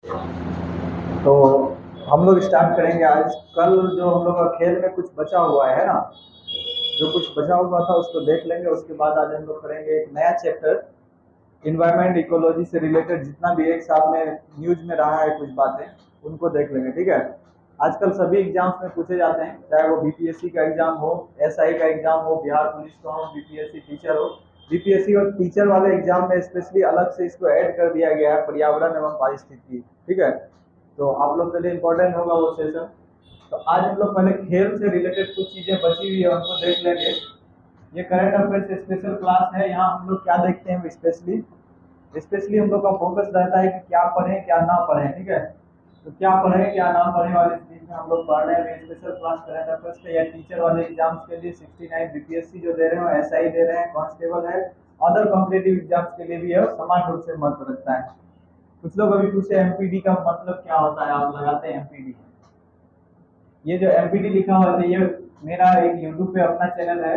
तो हम लोग स्टार्ट करेंगे आज। कल जो हम लोग का खेल में कुछ बचा हुआ है ना, जो कुछ बचा हुआ था उसको देख लेंगे। उसके बाद आज हम लोग करेंगे एक नया चैप्टर, इन्वायरमेंट इकोलॉजी से रिलेटेड जितना भी एक साल में न्यूज में रहा है कुछ बातें, उनको देख लेंगे। ठीक है। आजकल सभी एग्जाम्स में पूछे जाते हैं, चाहे वो बीपीएससी का एग्जाम हो, एसआई का एग्जाम हो, बिहार पुलिस का हो, बीपीएससी टीचर हो। बीपीएससी और टीचर वाले एग्जाम में स्पेशली अलग से इसको ऐड कर दिया गया है, पर्यावरण एवं पारिस्थितिकी। ठीक है। तो आप लोग के लिए इम्पोर्टेंट होगा वो सेशन। तो आज हम लोग पहले खेल से रिलेटेड कुछ चीजें बची हुई है उनको देख लेंगे। ये करंट अफेयर्स स्पेशल क्लास है। यहाँ हम लोग क्या देखते हैं, स्पेशली स्पेशली हम लोग का फोकस रहता है कि क्या पढ़ें क्या ना पढ़ें। ठीक है। तो क्या पढ़ें क्या ना पढ़ें वाले चीज में हम लोग पढ़ रहे हैं। स्पेशल क्लास करंट अफेयर्स के या टीचर वाले एग्जाम्स के लिए 69 बीपीएससी जो दे रहे हो, एसआई दे रहे हैं, कांस्टेबल है, अदर कॉम्पिटेटिव एग्जाम्स के लिए भी है, समान रूप से महत्व रखता है। कुछ लोग अभी पूछे एमपीडी का मतलब क्या होता है, आप लगाते हैं एमपीडी। ये जो एमपीडी लिखा हुआ है, ये मेरा एक यूट्यूब पे अपना चैनल है।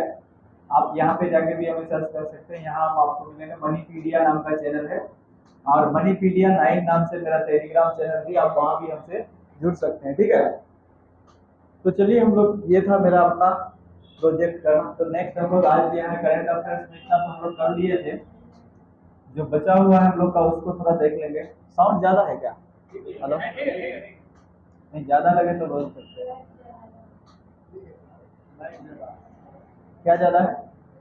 आप यहाँ पे जाके भी हमें सर्च कर सकते हैं। यहाँ हम आपको मिलेंगे, मनीपीडिया नाम का चैनल है, और मनीपीडिया 9 नाम से मेरा टेलीग्राम चैनल भी, आप वहाँ भी हमसे जुड़ सकते हैं। ठीक है। तो चलिए हम लोग, ये था मेरा अपना प्रोजेक्ट करना। तो नेक्स्ट हम लोग आज यहाँ करंट अफेयर्स में इतना तो हम लोग कर लिए थे। जो बचा हुआ है हम लोग का उसको थोड़ा देख लेंगे। साउंड ज्यादा है क्या? हेलो, नहीं ज्यादा लगे तो बोल सकते हैं। क्या ज्यादा है?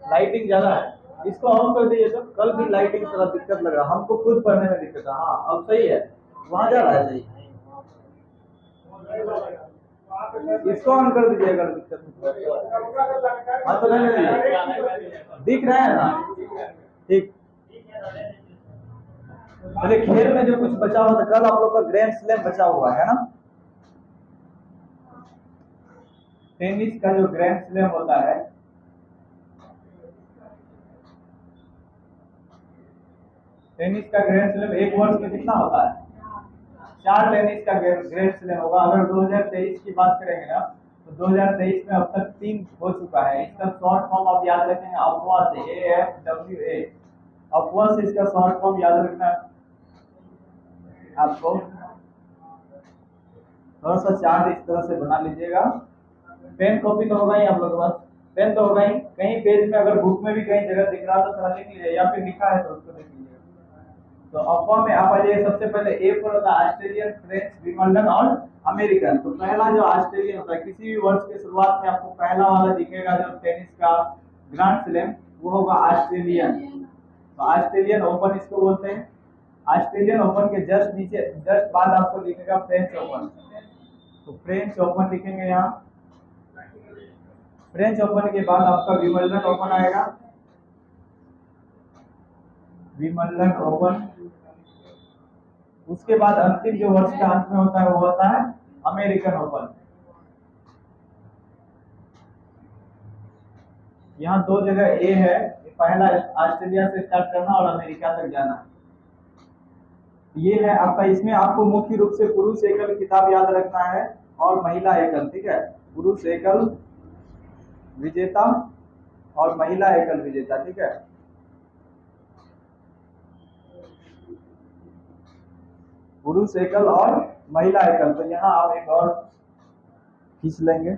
लाइटिंग ज्यादा है, इसको ऑन कर दीजिए। तो कल भी लाइटिंग थोड़ा दिक्कत लग रहा, हमको खुद पढ़ने में दिक्कत है। हाँ अब सही है, वहां जा रहा है सही। इसको ऑन कर दीजिए अगर दिक्कत है। हाँ तो नहीं दिख रहा है ना? ठीक। चलिए, खेल में जो कुछ बचा हुआ था, कल आप लोग का ग्रैंड स्लैम बचा हुआ है ना। टेनिस का जो ग्रैंड स्लैम होता है, टेनिस का ग्रैंड स्लैम एक वर्ष में कितना होता है? 4 टेनिस का ग्रैंड स्लैम होगा। अगर 2023 की बात करेंगे ना, तो 2023 में अब तक 3 हो चुका है। इसका शॉर्ट फॉर्म आप याद रखेंगे, अफवाह से, AFWA। अफवाह से इसका शॉर्ट फॉर्म याद रखना आपको। थोड़ा सा चार्ट इस तरह से बना लीजिएगा। पेन कॉपी तो होगा ही आप लोगों के पास, पेन तो होगा ही। कहीं पेज में अगर बुक में भी कहीं जगह दिख रहा तो थोड़ा लिख लीजिए, या फिर लिखा है तो उसको लिख लीजिएगा। तो अफवाह में आप आ जाइए। सबसे पहले ए पर होता है ऑस्ट्रेलियन, फ्रेंच, विमल्डन और अमेरिकन। तो पहला जो ऑस्ट्रेलियन होता है, किसी भी वर्ष के शुरुआत में आपको पहला वाला दिखेगा जो टेनिस का ग्रैंड स्लैम, वो होगा ऑस्ट्रेलियन। तो ऑस्ट्रेलियन ओपन इसको बोलते हैं। ऑस्ट्रेलियन ओपन के जस्ट नीचे, जस्ट बाद आपको दिखेगा फ्रेंच ओपन। तो फ्रेंच ओपन लिखेंगे यहाँ। फ्रेंच ओपन के बाद आपका विमल्डन ओपन आएगा, विमल्डन ओपन। उसके बाद अंतिम जो वर्ष का अंत में होता है वो होता है अमेरिकन ओपन। यहाँ 2 जगह ए है, पहला ऑस्ट्रेलिया से स्टार्ट करना और अमेरिका तक जाना। ये है आपका। इसमें आपको मुख्य रूप से पुरुष एकल खिताब याद रखना है और महिला एकल। ठीक है। पुरुष एकल विजेता और महिला एकल विजेता। ठीक है। पुरुष एकल और महिला एकल। तो यहाँ आप एक और खींच लेंगे।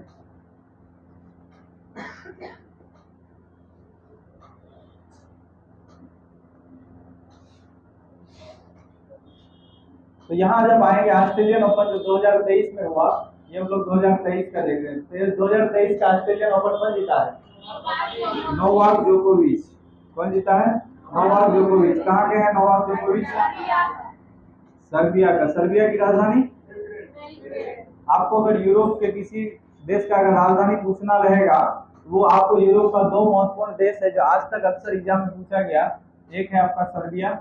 तो यहाँ जब आएंगे ऑस्ट्रेलियन ओपन जो 2023 में हुआ, ये हम लोग 2023 का देख रहे हैं। तो 2023 का ऑस्ट्रेलियन ओपन कौन जीता है? नोवाक जोकोविच। कौन जीता है? नोवाक जोकोविच। कहाँ के हैं नोवाक जोकोविच? सर्बिया का। सर्बिया की राजधानी? आपको अगर यूरोप के किसी देश का अगर राजधानी पूछना रहेगा, तो वो आपको यूरोप का 2 महत्वपूर्ण देश है जो आज तक अक्सर एग्जाम में पूछा गया। एक है आपका सर्बिया,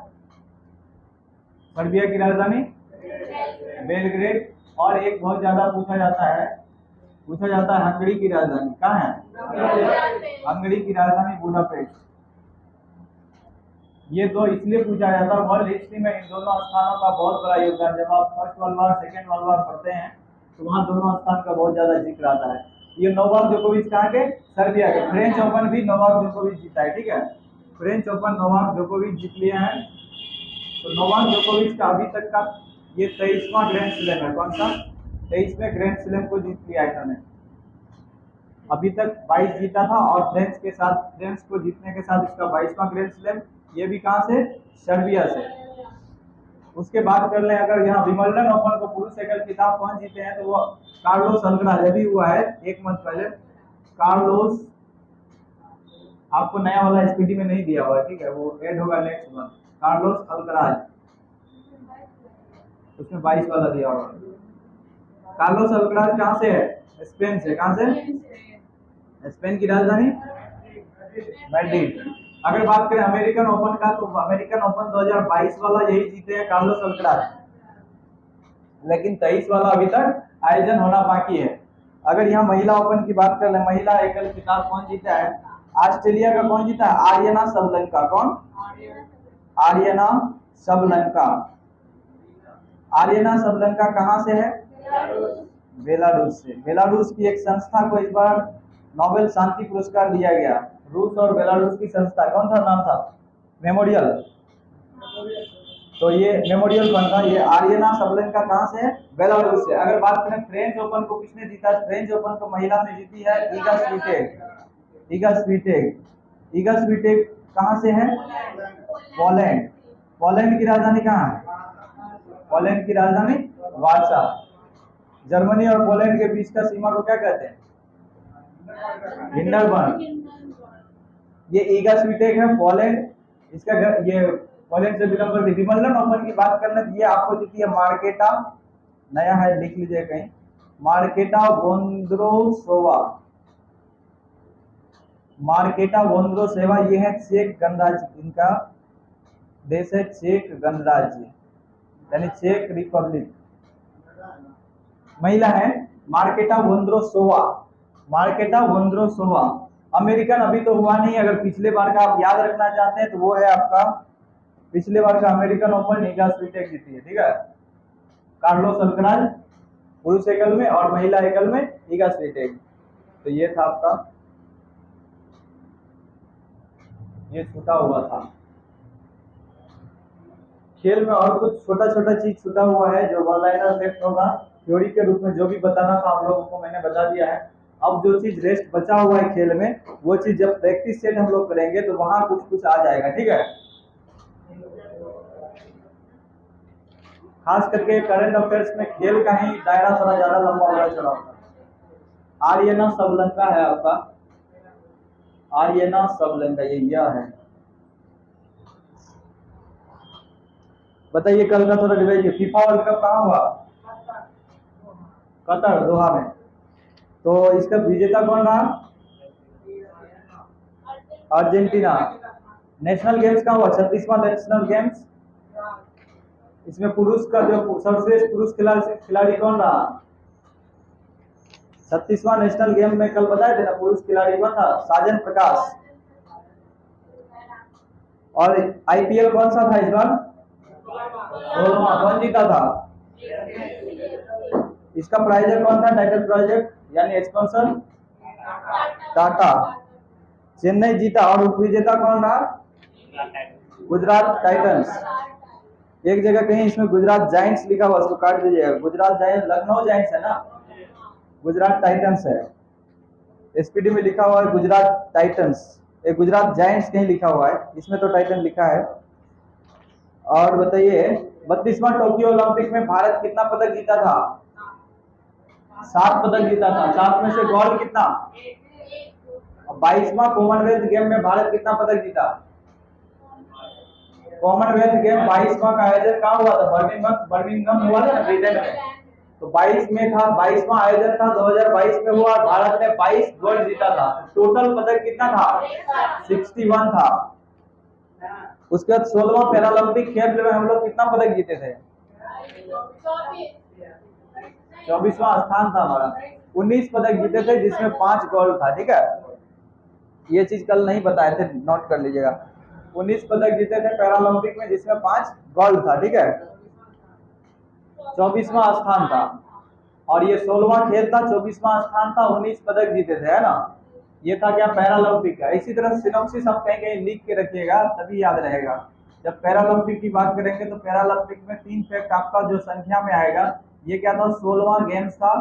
सर्बिया की राजधानी बेलग्रेड। और एक बहुत ज्यादा पूछा जाता है हंगरी की राजधानी। कहाँ है? हंगरी की राजधानी बुडापेस्ट। ये 2 इसलिए पूछा जाता है, वर्ल्ड हिस्ट्री में इन दोनों स्थानों का बहुत बड़ा योगदान। जब आप first world war, second world war पढ़ते हैं तो वहाँ दोनों स्थान का बहुत ज्यादा जिक्र आता है। ये नोवाक जोकोविच कहाँ के? सर्बिया के। फ्रेंच ओपन भी नोवाक जोकोविच जीता है। ठीक है। फ्रेंच ओपन नोवाक जोकोविच जीत लिया है। तो नोवाक जोकोविच का अभी तक का ये 23वां ग्रैंड स्लैम है। कौन सा? 23वें ग्रैंड स्लैम को जीत लिया इन्होंने। अभी तक 22 जीता था और फ्रेंच को जीतने के साथ इसका 22वां ग्रैंड स्लैम। ये भी कहाँ से? सर्बिया से। उसके बाद कर ले अगर यहाँ विंबलडन ओपन को पुरुष एकल खिताब कौन जीते हैं तो वो कार्लोस अल्कराज। अभी हुआ है 1 मंथ पहले। कार्लोस, आपको नया वाला एसपीडी में नहीं दिया हुआ है, ठीक है, वो ऐड होगा नेक्स्ट मंथ। कार्लोस अल्कराज, उसमें 22 वाला दिया हुआ है। कार्लोस अल्कराज कहाँ से है? स्पेन से। कहाँ से? स्पेन की राजधानी मैड्रिड। अगर बात करें अमेरिकन ओपन का तो अमेरिकन ओपन 2022 वाला यही जीते हैं कार्लोस अल्कराज, लेकिन 23 वाला अभी तक आयोजन होना बाकी है। अगर यहाँ महिला ओपन की बात कर ले, महिला एकल खिताब कौन जीता है? ऑस्ट्रेलिया का कौन जीता है? आर्यना सबलंका। कौन? आर्यना सबलंका। आर्यना सबलंका कहाँ से है? बेलारूस से। बेलारूस की एक संस्था को इस बार नोबेल शांति पुरस्कार दिया गया। रूस और बेलारूस की संस्था, कौन सा नाम था? मेमोरियल। तो ये मेमोरियल फंड था। ये आर्यना सबलंका कहाँ से है? बेलारूस से। अगर बात करें फ्रेंच ओपन को किसने जीता? फ्रेंच ओपन को महिला ने जीती है ईगा स्वीटेक। ईगा स्वीटेक। ईगा स्वीटेक कहाँ से है? पोलैंड। पोलैंड की राजधानी कहाँ है? पोलैंड की राजधानी वार्सा। जर्मनी और पोलैंड के बीच का सीमा को क्या कहते हैं? हिंडरबर्ग। ये ईगा स्वीटेक है पोलैंड। इसका ये पोलैंड से बिलोंग करती है। विंबलडन ओपन की बात करना तो ये आपको जीती है मार्केटा, नया है लिख लीजिए कहीं, मार्केटा वोंद्रोसोवा। मार्केटा वोंद्रोसोवा ये है चेक गणराज्य, इनका देश है चेक गणराज्य यानी चेक रिपब्लिक। महिला है Marketa Vondrousova. Marketa Vondrousova. American अभी तो हुआ नहीं। अगर पिछले बार का आप याद रखना चाहते हैं तो वो है आपका पिछले बार का अमेरिकन ओपन ईगा स्वीटेक जीती है, ठीक है। कार्लोस अल्कराज पुरुष एकल में और महिला एकल में ईगा स्वीटेक। तो ये था आपका, ये छूटा हुआ था। खेल में और कुछ छोटा छोटा चीज छूटा हुआ है जो वन लाइनर इफेक्ट होगा। थ्योरी के रूप में जो भी बताना था आप लोगों को मैंने बता दिया है। अब जो चीज रेस्ट बचा हुआ है खेल में, वो चीज जब प्रैक्टिस सेट हम लोग करेंगे तो वहां कुछ कुछ आ जाएगा, ठीक है। खास करके करंट अफेयर्स में खेल का ही दायरा थोड़ा ज्यादा लंबा होगा चौड़ा होगा। आर्यना सबलंका है आपका, आर्यना सबलंका ये यह है। बताइए कल का थोड़ा रिवाइज। फीफा वर्ल्ड कप कहाँ हुआ? कतर, दोहा में। तो इसका विजेता कौन रहा? अर्जेंटीना। नेशनल गेम्स कहाँ हुआ? 36वां नेशनल गेम्स। इसमें पुरुष का जो सर्वश्रेष्ठ पुरुष खिलाड़ी कौन रहा? 36वां नेशनल गेम में कल बताए थे ना, पुरुष खिलाड़ी कौन था? साजन प्रकाश। और आईपीएल कौन सा था इस बार? 16वां। कौन जीता था? इसका प्राइजर कौन था? टाइटल प्रोजेक्ट यानी स्पॉन्सर टाटा। चेन्नई जीता और उपविजेता कौन रहा? गुजरात टाइटंस। एक जगह कहीं इसमें गुजरात जायंट्स लिखा हुआ, उसको काट दीजिएगा। गुजरात जायंट्स लखनऊ जायंट्स है ना, गुजरात टाइटंस है। एसपीडी में लिखा हुआ है गुजरात टाइटंस, एक गुजरात जायंट्स कहीं लिखा हुआ है, इसमें तो टाइटन लिखा है। और बताइए 32वां टोक्यो ओलंपिक में भारत कितना पदक जीता था? 7 पदक जीता था। 7 में से गोल्ड कितना? 22वां कॉमनवेल्थ गेम में भारत कितना पदक जीता? कॉमनवेल्थ गेम 22वां का आयोजन कहाँ हुआ था? बर्मिंघम हुआ था ब्रिटेन में। तो 22 में था, 22वां आयोजन था 2022 में हुआ। भारत ने 22 गोल्ड जीता था। टोटल पदक कितना था? 61 था। उसके बाद 16वां पैरालंपिक खेल में हम लोग कितना पदक जीते थे? 24वां स्थान था हमारा। 19 पदक जीते थे जिसमें 5 गोल्ड था, ठीक है। ये चीज कल नहीं बताए थे, नोट कर लीजिएगा। 19 पदक जीते थे पैरालंपिक में जिसमें 5 गोल्ड था, ठीक है। 24वां स्थान था। और ये 16वां खेल था, 24वां स्थान था, 19 पदक जीते थे, है ना। ये था क्या? पैरालंपिक का। इसी तरह सिनॉप्सिस आप कहीं कहीं लिख के रखिएगा तभी याद रहेगा। जब पैरालंपिक की बात करेंगे तो पैरालंपिक में 3 फैक्ट आपका जो संख्या में आएगा, ये क्या था, 16वां गेम्स था,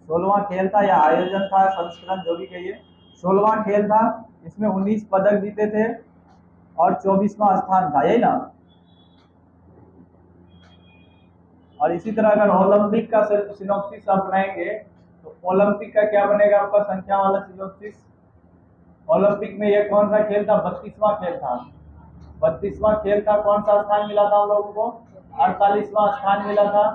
16वां खेल था या आयोजन था, संस्करण जो भी कहिए, 16वां खेल था। इसमें 19 पदक जीते थे और 24वां स्थान था, यही ना। और इसी तरह अगर ओलंपिक का सिनॉप्सिस आप बनाएंगे तो ओलंपिक का क्या बनेगा आपका संख्या वाला सिनॉप्सिस। ओलंपिक में ये कौन सा खेल था, 32वां खेल था। 32वां खेल था, कौन सा स्थान मिला था हम लोगों को, 48वां स्थान मिला था,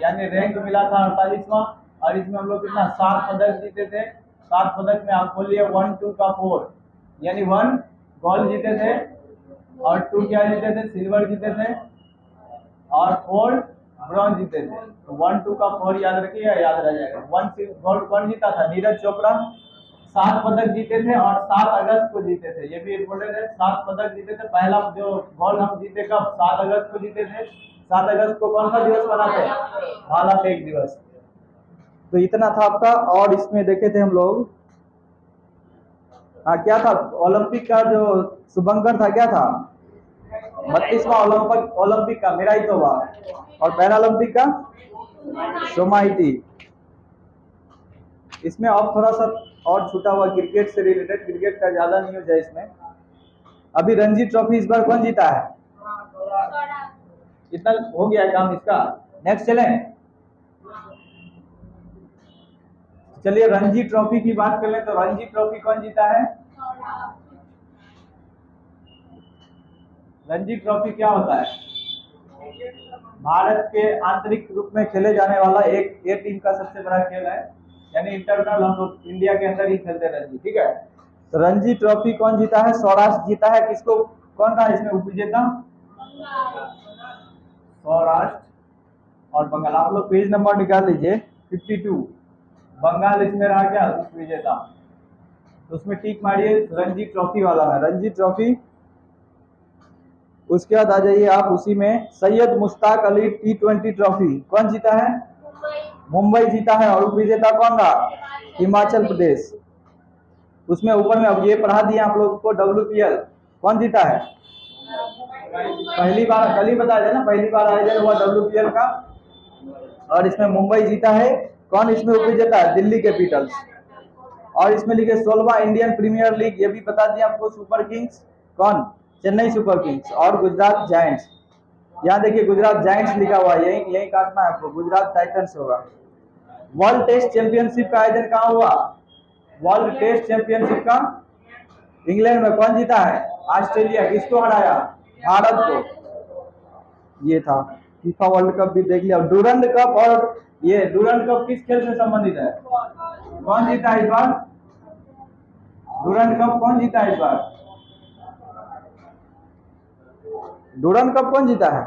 यानी रैंक मिला था 48वां। और इसमें हम लोग कितना 7 पदक जीते थे। 7 पदक में आप बोलिए 1 2 का 4, यानी 1 गोल्ड जीते थे और 2 क्या जीते थे, सिल्वर जीते थे और 4 ब्रॉन्ज जीते थे। तो 1 2 का 4 याद रखिएगा, याद रह जाएगा। 1 गोल्ड कौन जीता था, नीरज चोपड़ा। 7 पदक जीते थे और 7 अगस्त को जीते थे, ये भी इम्पोर्टेंट है। 7 पदक जीते थे। पहला जो गोल्ड हम जीते कब, 7 अगस्त को जीते थे। 7 अगस्त को कौन सा दिवस मनाते हैं, भाला फेंक दिवस। तो इतना था आपका। और इसमें देखे थे हम लोग, हाँ क्या था, ओलंपिक का जो शुभंकर था क्या था, 32वां ओलंपिक का मेरा ही तो हुआ। और पैरालंपिक का सोमाइटी। इसमें अब थोड़ा सा और छूटा हुआ क्रिकेट से रिलेटेड, क्रिकेट का ज्यादा न्यूज है इसमें। अभी रणजी ट्रॉफी इस बार कौन जीता है, इतना हो गया काम इसका। नेक्स्ट चले, चलिए रणजी ट्रॉफी की बात कर ले। तो रणजी ट्रॉफी कौन जीता है, रणजी ट्रॉफी क्या होता है, भारत के आंतरिक रूप में खेले जाने वाला एक ए टीम का सबसे बड़ा खेल है, यानी इंटरनल हम लोग इंडिया के अंदर ही खेलते हैं रणजी, ठीक है। तो रणजी ट्रॉफी कौन जीता है, सौराष्ट्र जीता है। किसको, कौन था इसमें उपविजेता, सौराष्ट्र और बंगाल। आप लोग पेज नंबर निकाल लीजिए 52, बंगाल इसमें रहा क्या उपविजेता। तो उसमें टिक मारिए, रणजी ट्रॉफी वाला है रणजी ट्रॉफी। उसके बाद आ जाइए आप उसी में, सैयद मुश्ताक अली T20 ट्रॉफी कौन जीता है, मुंबई जीता है। और उपविजेता कौन रहा, हिमाचल प्रदेश। उसमें ऊपर में अब ये पढ़ा दिया आप लोगों को, WPL कौन जीता है, पहली बार कल ही बता देना, पहली बार आयोजन हुआ WPL का। और इसमें मुंबई जीता है। कौन इसमें उपविजेता है, दिल्ली कैपिटल्स। और इसमें लिखे 16वां इंडियन प्रीमियर लीग, ये भी बता दिया आपको, सुपर किंग्स कौन, चेन्नई सुपर किंग्स और गुजरात जायंट्स। यहाँ देखिए गुजरात जायंट्स लिखा हुआ है, यही यही काटना है आपको, गुजरात टाइटंस होगा। वर्ल्ड टेस्ट चैंपियनशिप का आयोजन कहाँ हुआ, वर्ल्ड टेस्ट चैंपियनशिप का इंग्लैंड में। कौन जीता है, ऑस्ट्रेलिया। किसको हराया, भारत को। ये था। फीफा वर्ल्ड कप भी देख लिया। डूरंड कप, और ये डूरंड कप किस खेल से संबंधित है, कौन जीता है इस बार, डूरंड कप कौन जीता है इस बार, डूरंड कप कौन जीता है,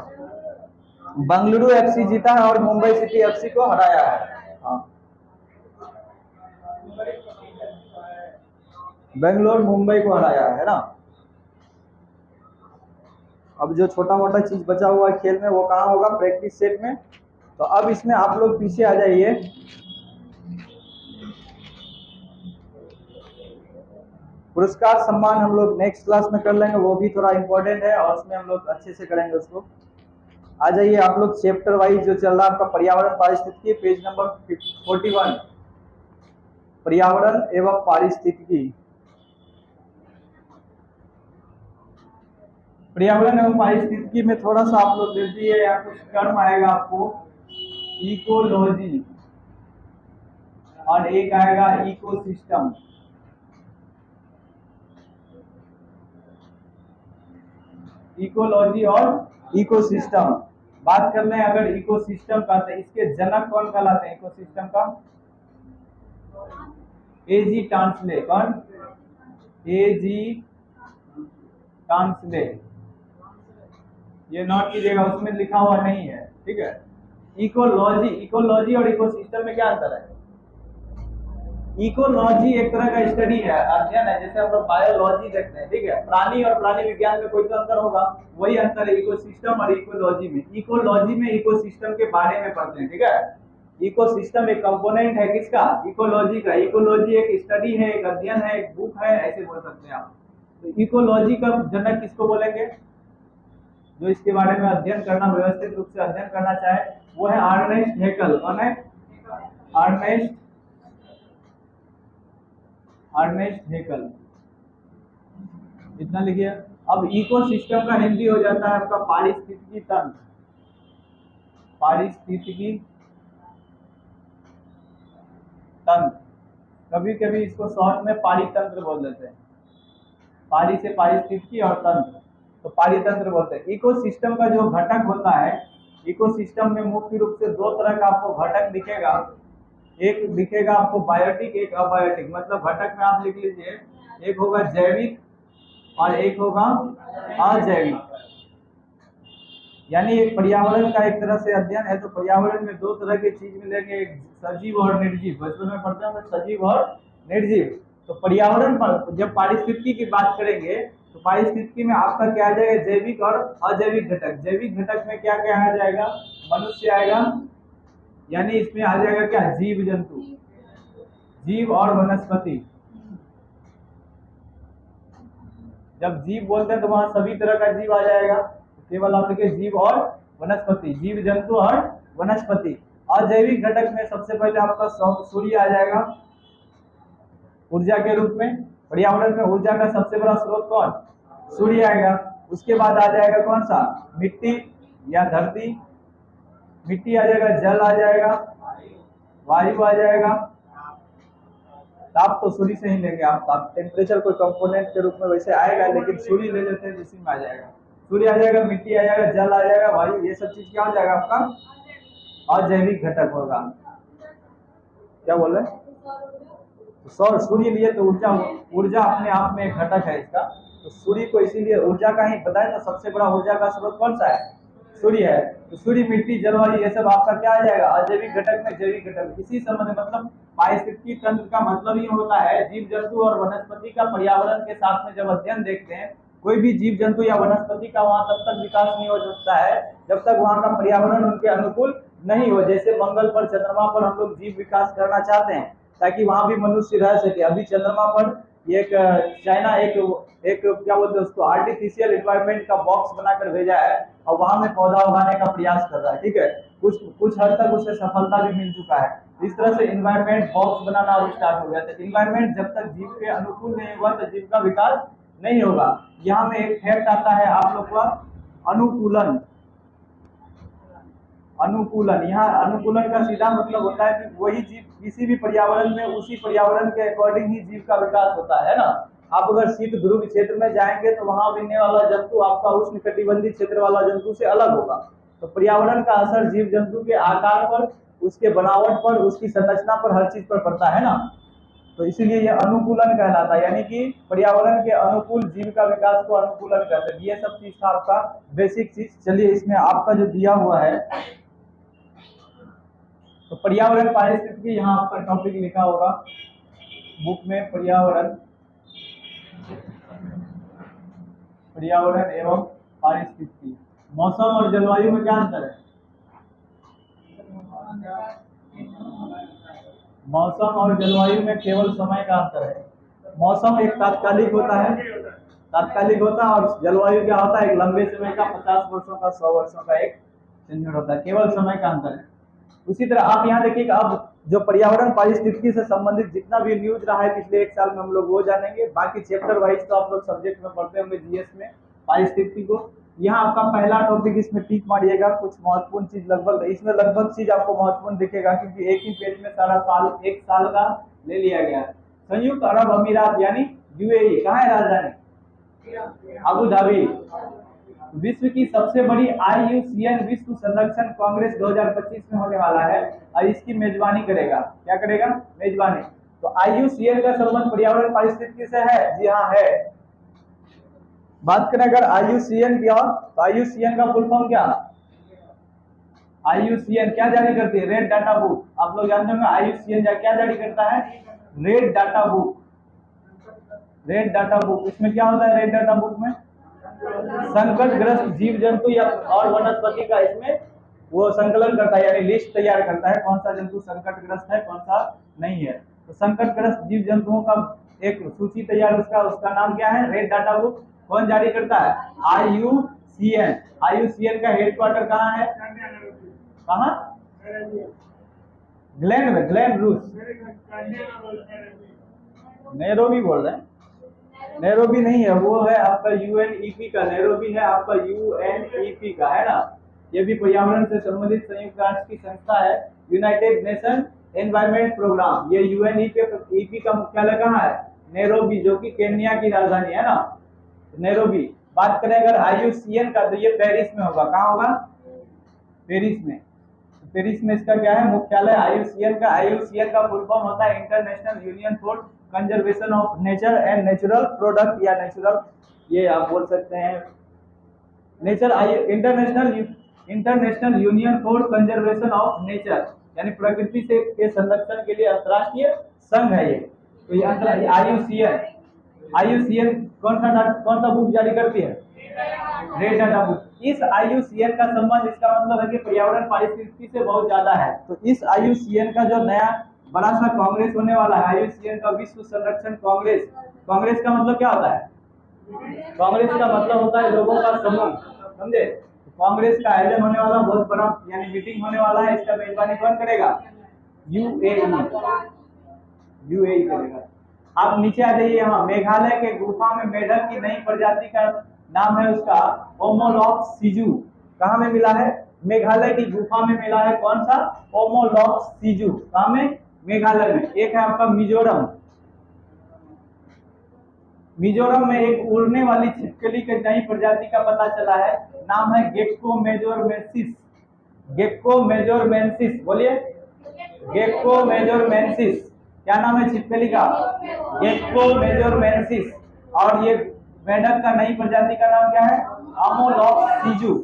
बंगलुरु FC जीता है और मुंबई सिटी FC को हराया है। हाँ, बेंगलोर मुंबई को हराया है ना। अब जो छोटा मोटा चीज बचा हुआ है खेल में वो कहाँ होगा, प्रैक्टिस सेट में। तो अब इसमें आप लोग पीछे आ जाइए, पुरस्कार सम्मान हम लोग नेक्स्ट क्लास में कर लेंगे, वो भी थोड़ा इंपॉर्टेंट है और उसमें हम लोग अच्छे से करेंगे उसको। आ जाइए आप लोग चैप्टर वाइज जो चल रहा है आपका, पर्यावरण पारिस्थितिकी, पेज नंबर 41, पर्यावरण एवं पारिस्थितिकी। पर्यावरण एवं पारिस्थितिकी में थोड़ा सा आप लोग देख दीजिए, यहाँ कुछ टर्म आएगा आपको, इकोलॉजी, और एक आएगा इकोसिस्टम। इकोलॉजी और इकोसिस्टम बात कर लें अगर इकोसिस्टम का, तो इसके जनक कौन कहलाते हैं इकोसिस्टम का, एजी टांसले। कौन, एजी टांसले। ये नोट कीजिएगा, उसमें लिखा हुआ नहीं है, ठीक है। इकोलॉजी, इकोलॉजी और इकोसिस्टम में क्या अंतर है, इकोलॉजी एक तरह का स्टडी है, अध्ययन है, जैसे हम लोग बायोलॉजी देखते हैं, ठीक है। प्राणी और प्राणी विज्ञान में कोई तो अंतर होगा, वही अंतर है इकोसिस्टम और इकोलॉजी में। इकोलॉजी में इकोसिस्टम के बारे में पढ़ते हैं, ठीक है। इकोसिस्टम एक कंपोनेंट है किसका, इकोलॉजी का। इकोलॉजी एक स्टडी है, एक अध्ययन है, एक बुक है, ऐसे बोल सकते हैं आप। तो इकोलॉजी का जनक किसको बोलेंगे, जो इसके बारे में अध्ययन करना, व्यवस्थित रूप से अध्ययन करना चाहे, वो है अर्नेस्ट हैकल। कौन है? अर्नेस्ट हैकल। इतना लिखिए। अब इकोसिस्टम का हिंदी हो जाता है आपका पारिस्थितिकी तंत्र। पारिस्थितिकी तंत्र, कभी कभी इसको शॉर्ट में पारितंत्र बोल देते हैं। पारी से पारिस्थितिकी और तंत्र, तो पारितंत्र बोलते हैं। इकोसिस्टम का जो घटक होता है, इकोसिस्टम में मुख्य रूप से दो तरह का आपको घटक दिखेगा। एक दिखेगा आपको बायोटिक, एक अबायोटिक। मतलब घटक में आप लिख लीजिए, एक होगा जैविक और एक होगा अजैविक। यानी एक पर्यावरण का एक तरह से अध्ययन है, तो पर्यावरण में दो तरह की चीज मिलेंगे, एक सजीव और निर्जीव। बचपन में पढ़ते हैं सजीव और निर्जीव। तो पर्यावरण पर जब पारिस्थितिकी की बात करेंगे, तो पारिस्थितिकी में आपका क्या आ जाएगा? जैविक और अजैविक घटक। जैविक घटक में क्या क्या आ जाएगा? मनुष्य आएगा, यानी इसमें आ जाएगा क्या? जीव जंतु, जीव और वनस्पति। जब जीव बोलते हैं तो वहां सभी तरह का जीव आ जाएगा, केवल आप लिखिए जीव और वनस्पति, जीव जंतु और वनस्पति। अजैविक घटक में सबसे पहले आपका सूर्य आ जाएगा ऊर्जा के रूप में। पर्यावरण में ऊर्जा का सबसे बड़ा स्रोत कौन? सूर्य आएगा। उसके बाद आ जाएगा कौन सा? मिट्टी या धरती। मिट्टी आ जाएगा, जल आ जाएगा, वायु आ जाएगा। ताप तो सूर्य से ही लेंगे आप, ताप टेम्परेचर कोई कंपोनेंट के रूप में वैसे आएगा, लेकिन सूर्य ले लेते हैं, उसी में आ जाएगा। सूर्य आ जाएगा, मिट्टी आ जाएगा, जल आ जाएगा, वायु, ये सब चीज क्या हो जाएगा आपका? अजैविक घटक होगा। क्या बोल रहे हैं? सौर सूर्य लिए तो ऊर्जा, ऊर्जा अपने आप में एक घटक है इसका। तो सूर्य को इसीलिए ऊर्जा का ही बताए, तो सबसे बड़ा ऊर्जा का स्रोत कौन सा है? सूर्य है। तो सूर्य, मिट्टी, जलवायु, ये सब आपका क्या आ जाएगा? अजैविक घटक में जैविक घटक। इसी संबंध मतलब पारिस्थितिकी तंत्र का मतलब ये होता है, जीव जंतु और वनस्पति का पर्यावरण के साथ में जब अध्ययन देखते हैं, कोई भी जीव जंतु या वनस्पति का वहां तब तक विकास नहीं हो सकता है जब तक वहां का पर्यावरण उनके अनुकूल नहीं हो। जैसे मंगल पर, चंद्रमा पर हम लोग जीव विकास करना चाहते हैं ताकि वहां भी मनुष्य रह सके। अभी चंद्रमा पर एक चाइना एक क्या बोलते हैं उसको, आर्टिफिशियल एनवायरनमेंट का बॉक्स बनाकर भेजा है और वहां में पौधा उगाने का प्रयास कर रहा है। ठीक है, कुछ हद तक उसे सफलता भी मिल चुका है। इस तरह से इन्वायरमेंट बॉक्स बनाना अब स्टार्ट हो गया। तो इन्वायरमेंट जब तक जीव के अनुकूल नहीं होगा तो जीव का विकास नहीं होगा। यहाँ में एक फैक्ट आता है आप लोग का, अनुकूलन। अनुकूलन, यहाँ अनुकूलन का सीधा मतलब होता है कि वही जीव किसी भी पर्यावरण में उसी पर्यावरण के अकॉर्डिंग ही जीव का विकास होता है ना। आप अगर शीत ध्रुव क्षेत्र में जाएंगे तो वहां मिलने वाला जंतु आपका उष्ण कटिबंधीय क्षेत्र वाला जंतु से अलग होगा। तो पर्यावरण का असर जीव जंतु के आकार पर, उसके बनावट पर, उसकी संरचना पर, हर चीज पर पड़ता है ना। तो इसीलिए ये अनुकूलन कहलाता है, यानी कि पर्यावरण के अनुकूल जीव का विकास को अनुकूलन कहते हैं। ये सब चीज था आपका बेसिक चीज। चलिए इसमें आपका जो दिया हुआ है, तो पर्यावरण पारिस्थितिकी यहाँ आपका टॉपिक लिखा होगा बुक में, पर्यावरण, पर्यावरण एवं पारिस्थितिकी। मौसम और जलवायु में क्या अंतर है? मौसम और जलवायु में केवल समय का अंतर है। मौसम एक तात्कालिक होता है, तात्कालिक होता है, और जलवायु क्या होता है? एक लंबे समय का, 50 वर्षों का, 100 वर्षों का एक चेंज होता है। केवल समय का अंतर है। उसी तरह आप यहाँ देखिएगा, अब जो पर्यावरण पारिस्थितिकी से संबंधित जितना भी न्यूज रहा है पिछले एक साल में, हम लोग वो जानेंगे। बाकी चैप्टर वाइज तो आप लोग सब्जेक्ट में पढ़ते होंगे जीएस में पारिस्थितिकी को। यहाँ आपका पहला टॉपिक, इसमें टिक मारिएगा। कुछ महत्वपूर्ण चीज लगभग इसमें लगभग चीज आपको महत्वपूर्ण दिखेगा, क्योंकि एक ही पेज में सारा साल, एक साल का ले लिया गया है। संयुक्त अरब अमीरात यानी यूएई, कहाँ है राजधानी? Abu Dhabi. विश्व की सबसे बड़ी IUCN विश्व संरक्षण कांग्रेस 2025 में होने वाला है और इसकी मेजबानी करेगा। क्या करेगा? मेजबानी। तो IUCN का संबंध पर्यावरण पारिस्थितिकी से है? जी हाँ है। बात करें अगर IUCN की, तो IUCN का फुल फॉर्म क्या? IUCN क्या जारी करती है? Red data book. आप लोग जानते होंगे IUCN क्या जारी करता है? Red data book. Red data book, इसमें क्या होता है? रेड डाटा बुक में संकटग्रस्त जीव जंतु या और वनस्पति का इसमें वो संकलन करता है, यानी लिस्ट तैयार करता है कौन सा जंतु संकटग्रस्त है, कौन सा नहीं है। तो संकटग्रस्त जीव जंतुओं का एक सूची तैयार, उसका नाम क्या है? Red data book. कौन जारी करता है? IUCN। IUCN का हेडक्वार्टर कहाँ है? कहाँ? ग्लैंड में, ग्लैंड रूस, नैरोबी बोल रहे हैं। नैरोबी नहीं है, वो है आपका UNEP का। नैरोबी है आपका UNEP का, है ना। ये भी पर्यावरण से संबंधित संयुक्त राष्ट्र की संस्था है, यूनाइटेड नेशन एनवायरमेंट प्रोग्राम। ये UNEP का मुख्यालय कहाँ है? नैरोबी, जो कि केन्या की राजधानी है ना, नैरोबी। बात करें अगर IUCN का, तो ये पेरिस में होगा। कहाँ होगा? पेरिस में। पेरिस में इसका क्या है? मुख्यालय IUCN का। IUCN का फुल फॉर्म होता है international union for conservation of nature and natural product, या नेचुरल, ये आप बोल सकते हैं nature, international union for conservation of nature, यानी प्रकृति से के संरक्षण के लिए अंतर्राष्ट्रीय संघ है ये। तो ये IUCN कौन सा बुक जारी करती है? Red data book. इस IUCN का संबंध, इसका मतलब है कि पर्यावरण पारिस्थितिकी से बहुत ज्यादा है। तो इस IUCN का जो नया बड़ा सा कांग्रेस होने वाला है, IUCN का विश्व संरक्षण कांग्रेस। कांग्रेस का मतलब क्या होता है? कांग्रेस का मतलब होता है लोगों का समूह, समझे। कांग्रेस का आयोजन होने वाला बहुत बड़ा, यानी मीटिंग होने वाला है। इसका मेजबानी कौन करेगा? UAE करेगा। आप नीचे आ जाइए, यहाँ मेघालय के गुफा में मेढक की नई प्रजाति का नाम है उसका ओमोलॉक्स सीजू। कहाँ में मिला है? मेघालय की गुफा में मिला है। कौन सा? ओमोलॉक्स सीजू। कहाँ में? मेघालय में। एक है आपका मिजोरम। मिजोरम में एक उड़ने वाली छिपकली के नई प्रजाति का पता चला है, नाम है गेक्को मेजोरमेंसिस। गेक्को मेजोरमेंसिस, बोलिए। गेक्को मेजोरमेंसिस, क्या नाम है छिपकली का? गेक्को मेजोरमेंसिस। और ये मेढक का नई प्रजाति का नाम क्या है? ओमोलॉक्स सीजू।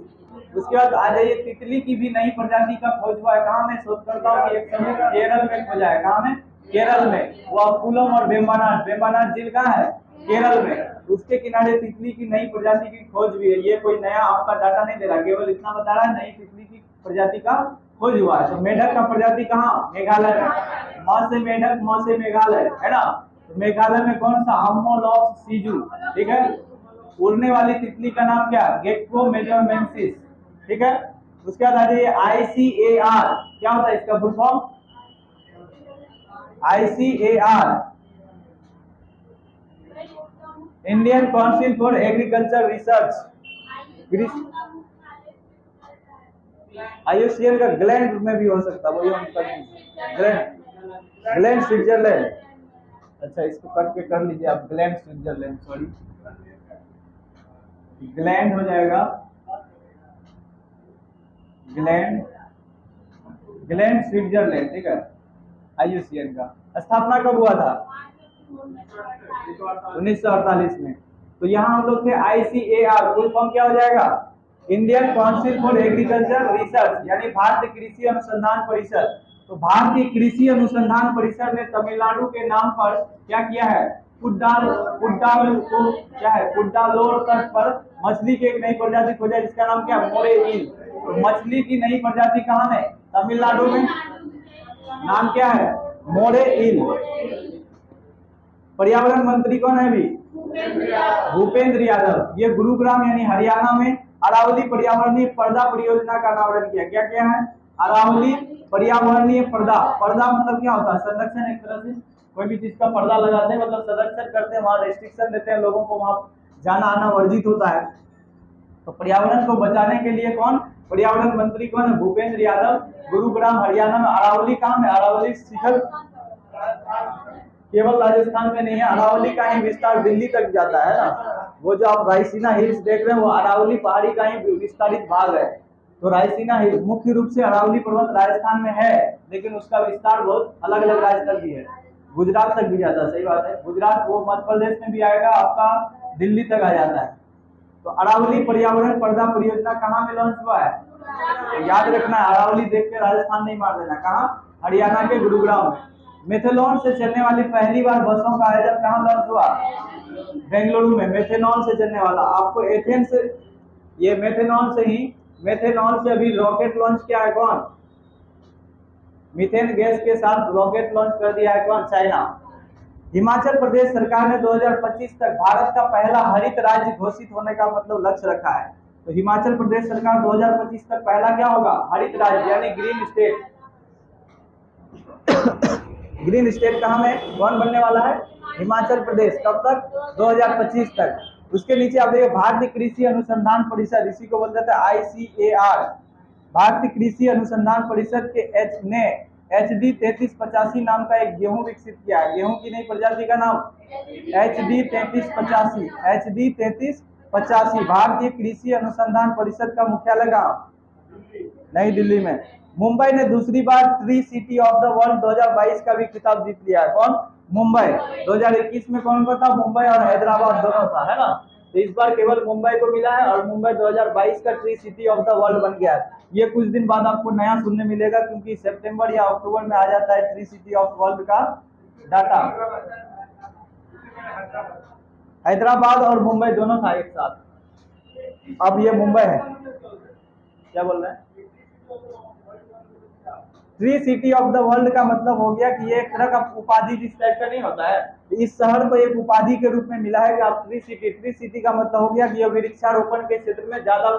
उसके बाद आ जाइए, तितली की भी नई प्रजाति का खोज हुआ है। कहाँ में? शोधकर्ताओं की एक समूह केरल में खोजा है। कहाँ में? केरल में। वो अकुलम और वेम्बनाड, वेम्बनाड झील कहाँ है? केरल में। उसके किनारे तितली की नई प्रजाति की खोज हुई है। ये कोई नया आपका डाटा नहीं दे रहा, केवल इतना बता रहा है नई तितली की प्रजाति का खोज हुआ है। तो मेढक का प्रजाति कहाँ? मेघालय में। म से मेढक, म से मेघालय, है ना। तो मेघालय में कौन सा? ओमोलॉक्स सीजू, ठीक है। उड़ने वाली तितली का नाम क्या? गेक्को मेजोरमेंसिस, ठीक है। उसके बाद आ जाइए ICAR। क्या होता है इसका full form? ICAR, Indian council for agriculture research. IUCN का ग्लैंड में भी हो सकता है, वही हम करेंगे। Gland Switzerland. अच्छा, इसको कट के कर लीजिए आप, ग्लैंड स्विट्जरलैंड, सॉरी, ग्लैंड हो जाएगा, ग्लैंड स्विट्जरलैंड, ठीक है। IUCN का स्थापना कब हुआ था? 1948 में। तो यहाँ हम लोग थे ICAR, फुल फॉर्म क्या हो जाएगा? Indian council for agriculture research, यानी भारतीय कृषि अनुसंधान परिषद। तो भारतीय कृषि अनुसंधान परिषद ने तमिलनाडु के नाम पर क्या किया है? कुड्डालोर को क्या है? कुड्डालोर तट पर मछली की एक नई प्रजाति खोजा, जिसका नाम क्या? मोरे ईल। तो मछली की नई प्रजाति कहाँ में? तमिलनाडु में। नाम क्या है? मोरे ईल। पर्यावरण मंत्री कौन है अभी? भूपेंद्र यादव। ये गुरुग्राम यानी हरियाणा में अरावली पर्यावरणीय पर्दा परियोजना का अनावरण किया। क्या क्या है? अरावली पर्यावरणीय पर्दा। पर्दा मतलब क्या होता है? संरक्षण। एक तरह से कोई भी चीज का पर्दा लगाते हैं, मतलब संरक्षण करते हैं, वहां रेस्ट्रिक्शन देते हैं, लोगों को वहां जाना आना वर्जित होता है। तो पर्यावरण को बचाने के लिए कौन पर्यावरण मंत्री कौन है? भूपेंद्र यादव। गुरुग्राम हरियाणा में। अरावली कहाँ में? अरावली शिखर केवल राजस्थान में नहीं है, अरावली का ही विस्तार दिल्ली तक जाता है ना। वो जो आप रायसीना हिल्स देख रहे हैं, वो अरावली पहाड़ी का ही विस्तारित भाग है। तो रायसीना हिल मुख्य रूप से अरावली पर्वत राजस्थान में है, लेकिन उसका विस्तार बहुत अलग अलग राज्य तक भी है, गुजरात तक भी जाता है। सही बात है, गुजरात वो मध्य प्रदेश में भी आएगा, आपका दिल्ली तक आ जाता है। तो अरावली पर्यावरण पर्दा परियोजना कहाँ में लॉन्च हुआ है? तो याद रखना, अरावली देख के राजस्थान नहीं मार देना। कहाँ? हरियाणा के गुरुग्राम में। मेथेनॉल से चलने वाली पहली बार बसों का आयोजन कहाँ लॉन्च हुआ? बेंगलुरु में। मेथेनॉल से चलने वाला, आपको एथेंस से, ये मेथेनॉल से अभी रॉकेट लॉन्च किया है कौन? मीथेन गैस के साथ रॉकेट लॉन्च कर दिया है कौन? चाइना। हिमाचल प्रदेश सरकार ने 2025 तक भारत का पहला हरित राज्य घोषित होने का मतलब लक्ष्य रखा है। तो हिमाचल प्रदेश सरकार 2025 तक पहला क्या होगा, हरित राज्य यानी ग्रीन स्टेट। ग्रीन स्टेट कहाँ में कौन बनने वाला है, हिमाचल प्रदेश। कब तक, 2025 तक। उसके नीचे आप देखिए भारतीय कृषि अनुसंधान परिषद, इसी को बोलते थे ICAR, भारतीय कृषि अनुसंधान परिषद के ने HD 3385 नाम का एक गेहूं विकसित किया है। गेहूं की नई प्रजाति का नाम HD 3385, HD 3385। भारतीय कृषि अनुसंधान परिषद का मुख्यालय कहाँ, नई दिल्ली में। मुंबई ने दूसरी बार tree city of the world 2022 का भी खिताब जीत लिया है। कौन, मुंबई। 2021 में कौन था, मुंबई और हैदराबाद दोनों था, है ना। तो इस बार केवल मुंबई को मिला है और मुंबई 2022 का tree city of the world बन गया है। ये कुछ दिन बाद आपको नया सुनने मिलेगा, क्योंकि सितंबर या अक्टूबर में आ जाता है ट्री सिटी ऑफ वर्ल्ड का डाटा। हैदराबाद और मुंबई दोनों था एक साथ, अब ये मुंबई है। क्या बोल रहे हैं, tree city of the world का मतलब हो गया कि ये एक तरह का उपाधि जिस टाइप का नहीं होता है, इस शहर को एक उपाधि के रूप में मिला है कि आप ट्री सिटी। ट्री सिटी का मतलब हो गया कि ये वृक्षारोपण के क्षेत्र में ज्यादा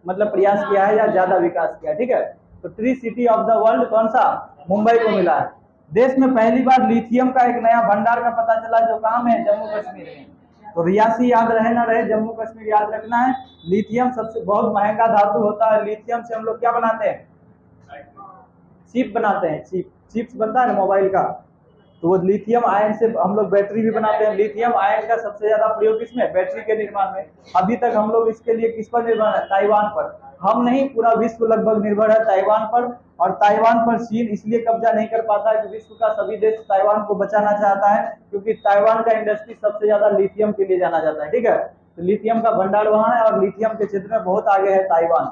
मतलब प्रयास किया है या ज्यादा विकास किया है, ठीक है। तो tree city of the world कौन सा, मुंबई को मिला है। देश में पहली बार लिथियम का एक नया भंडार का पता चला, जो कहाँ में है, जम्मू कश्मीर में। तो रियासी याद रहे ना रहे, जम्मू कश्मीर याद रखना है। लिथियम सबसे बहुत महंगा धातु होता है। लिथियम से हम लोग क्या बनाते हैं, चिप बनाते हैं, चिप्स बनता है ना मोबाइल का, तो वो लिथियम आयन से हम लोग बैटरी भी बनाते हैं। लिथियम आयन का सबसे ज्यादा प्रयोग किसमें, बैटरी के निर्माण में। अभी तक हम लोग इसके लिए किस पर निर्भर है, ताइवान पर। हम नहीं, पूरा विश्व लगभग निर्भर है ताइवान पर। और ताइवान पर चीन इसलिए कब्जा नहीं कर पाता है कि विश्व का सभी देश ताइवान को बचाना चाहता है, क्योंकि ताइवान का इंडस्ट्री सबसे ज्यादा लिथियम के लिए जाना जाता है, ठीक है। तो लिथियम का भंडार वहां है और लिथियम के क्षेत्र में बहुत आगे है ताइवान।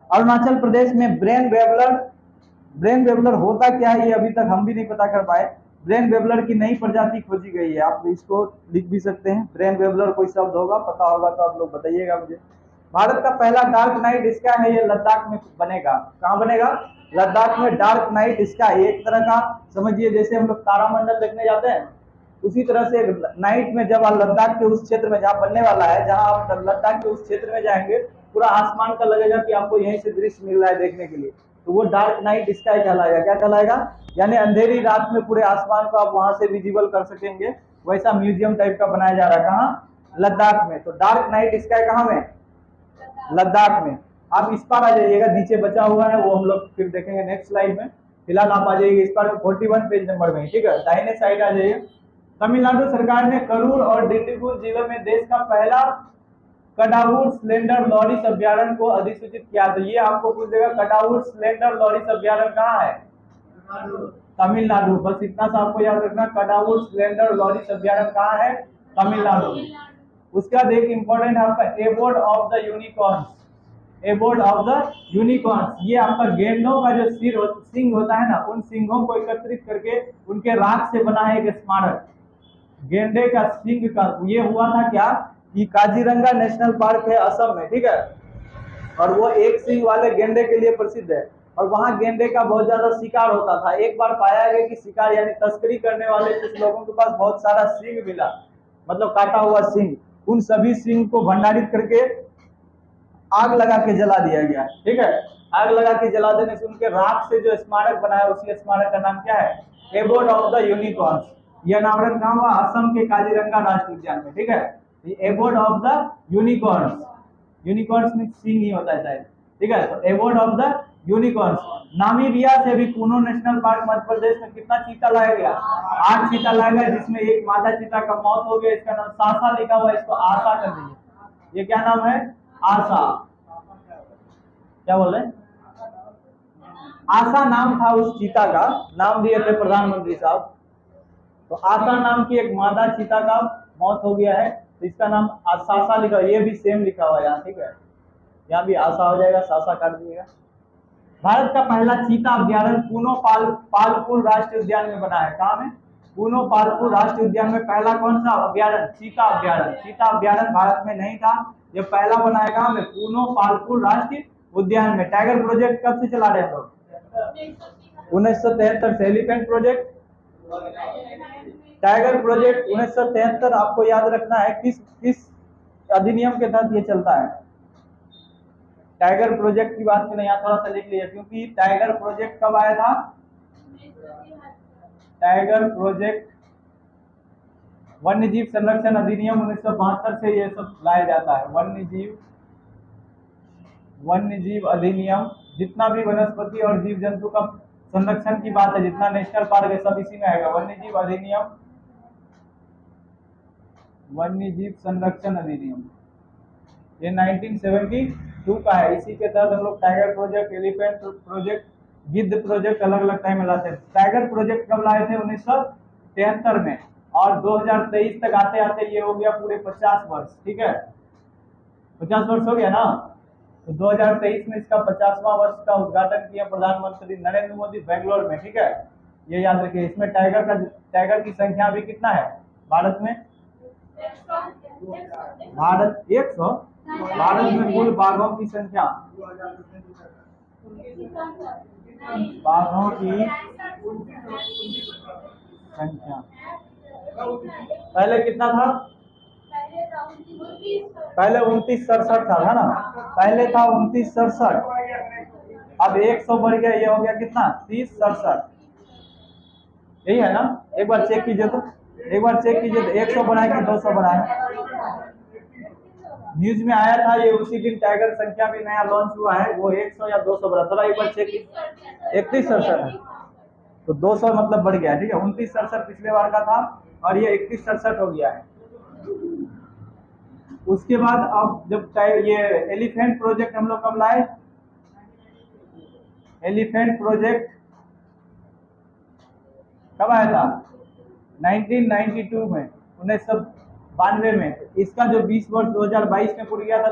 अरुणाचल प्रदेश में ब्रेन वेबलर होता क्या है, ये अभी तक हम भी नहीं पता कर पाए। ब्रेन वेबलर की नई प्रजाति खोजी गई है, आप इसको लिख भी सकते हैं। ब्रेन वेबलर कोई शब्द होगा, पता होगा तो आप लोग बताइएगा मुझे। भारत का पहला डार्क नाइट स्काई है, ये लद्दाख में बनेगा। कहाँ बनेगा, लद्दाख में डार्क नाइट स्काई। एक तरह का समझिए जैसे हम लोग तारामंडल देखने जाते हैं, उसी तरह से नाइट में जब आप लद्दाख के उस क्षेत्र में जहाँ बनने वाला है, जहाँ आप लद्दाख के उस क्षेत्र में जाएंगे, पूरा आसमान का लगेगा कि आपको यहीं से दृश्य मिल रहा है देखने के लिए, तो वो डार्क नाइट स्काई कहलाएगा। क्या कहलाएगा, यानी अंधेरी रात में पूरे आसमान को आप वहां से विजिबल कर सकेंगे। वैसा म्यूजियम टाइप का बनाया जा रहा है। कहाँ, लद्दाख में। तो डार्क नाइट स्काई कहाँ में, लद्दाख में। आप इस पर आ जाइएगा, नीचे बचा हुआ है वो हम लोग फिर देखेंगे नेक्स्ट स्लाइड में। फिलहाल आप आ जाइए इस पर 41 पेज नंबर में, ठीक है। दाहिने साइड आ जाइए। तमिलनाडु सरकार ने करूर और डिंडीगुल जिलों में देश का पहला कडावूर स्लेंडर लॉरिस अभ्यारण्य को अधिसूचित किया। तो ये आपको पूछ देगा कडावूर स्लेंडर लॉरिस अभ्यारण्य कहाँ है, तमिलनाडु। बस इतना सा आपको याद रखना, कडावूर स्लेंडर लॉरिस अभ्यारण्य कहाँ है, तमिलनाडु। उसके बाद एक इंपॉर्टेंट है आपका abode of the unicorns. Abode of the unicorns, ये आपका गेंडों का जो सिंह होता है ना, उन सिंहों को एकत्रित करके उनके राख से बना है एक स्मारक। गेंडे का सिंह का ये हुआ था क्या कि काजीरंगा नेशनल पार्क है असम में, ठीक है। और वो एक सिंह वाले गेंडे के लिए प्रसिद्ध है, और वहां गेंडे का बहुत ज्यादा शिकार होता था। एक बार पाया गया कि शिकार यानी तस्करी करने वाले कुछ लोगों के पास बहुत सारा सिंह मिला, मतलब काटा हुआ सिंह। उन सभी सिंह को भंडारित करके आग लगा के जला दिया गया, ठीक है। आग लगा के जला देने से उनके राख से जो स्मारक बना है, उसी स्मारक का नाम क्या है, एबोर्ड ऑफ द यूनिकॉर्न्स। यह अनावरण कहाँ हुआ, असम के काजीरंगा राष्ट्रीय उद्यान में, ठीक है। Abode of the unicorns, unicorns में सिंह ही होता है शायद, ठीक है। तो abode of the unicorns. Namibia से भी कूनो नेशनल पार्क मध्य प्रदेश में कितना चीता लाया गया, 8 चीता लाया गया, जिसमें एक मादा चीता का मौत हो गया। इसका नाम सासा लिखा हुआ है, इसको आशा कर दीजिए। ये क्या नाम है, आशा। क्या बोल रहे हैं, आशा नाम था उस चीता का, नाम दिए थे प्रधानमंत्री साहब। तो आशा नाम की एक मादा चीता का मौत हो गया है, तो इसका नाम सासा लिखा, ये भी सेम लिखा हुआ है यहाँ, ठीक है। यहाँ भी आशा हो जाएगा, सासा काट दीजिएगा। भारत का पहला चीता अभ्यारण्य पूनो पालपुर राष्ट्रीय उद्यान में बना है। कहाँ में, पूनो पालपुर राष्ट्रीय उद्यान में पहला कौन सा अभ्यारण्य, चीता अभ्यारण्य। चीता अभ्यारण्य भारत में नहीं था, ये पहला बना है। कहाँ में, पूनो पालपुर राष्ट्रीय उद्यान में। टाइगर प्रोजेक्ट कब से चला रहे हैं लोग, 1973 से। एलिफेंट प्रोजेक्ट, टाइगर प्रोजेक्ट 1973, आपको याद रखना है किस अधिनियम के तहत ये चलता है, टाइगर प्रोजेक्ट की बात करें, यहाँ थोड़ा सा लिख लिया, क्योंकि टाइगर प्रोजेक्ट कब आया था? टाइगर प्रोजेक्ट वन्य जीव संरक्षण अधिनियम 1972 से ये सब लाया जाता है। वन्य जीव अधिनियम, जितना भी वनस्पति और जीव जंतु का संरक्षण की बात है, जितना नेशनल पार्क है, सब इसी में आएगा। वन्य जीव अधिनियम, वन्य जीव संरक्षण अधिनियम, ये 1972 का है। इसी के तहत हम लोग टाइगर प्रोजेक्ट, एलिफेंट प्रोजेक्ट, गिद्ध प्रोजेक्ट अलग अलग टाइम में लाते हैं। टाइगर प्रोजेक्ट कब लाए थे? 1973 में, और 2023 तक आते आते ये हो गया पूरे 50 वर्ष। ठीक है, 50 वर्ष हो गया ना। तो 2023 में इसका 50वां वर्ष का उद्घाटन किया प्रधानमंत्री नरेंद्र मोदी बेंगलोर में। ठीक है, ये याद रखिए। इसमें टाइगर की संख्या अभी कितना है भारत में? भारत 100। भारत में कुल बाघों की संख्या, बाघों की संख्या पहले कितना था? पहले 2967 था, है ना? पहले था 2967, अब 100 बढ़ गया, ये हो गया कितना? 3067। यही है ना? एक बार चेक कीजिए तो, 100 बढ़ाए कि 200 बढ़ाए? न्यूज में आया था ये, उसी दिन टाइगर संख्या भी नया लॉन्च हुआ है, वो 100 या 200 बढ़ा, थोड़ा एक बार चेक कीजिए। 3167 है, तो 200 मतलब बढ़ गया। ठीक है, 2967 पिछले बार का था और ये 3167 हो गया है। उसके बाद अब जब ये एलिफेंट प्रोजेक्ट हम लोग कब लाए? एलिफेंट प्रोजेक्ट कब आया था? 1992 में, 1992 में। इसका जो 20 वर्ष 2022 में पूरा गया था,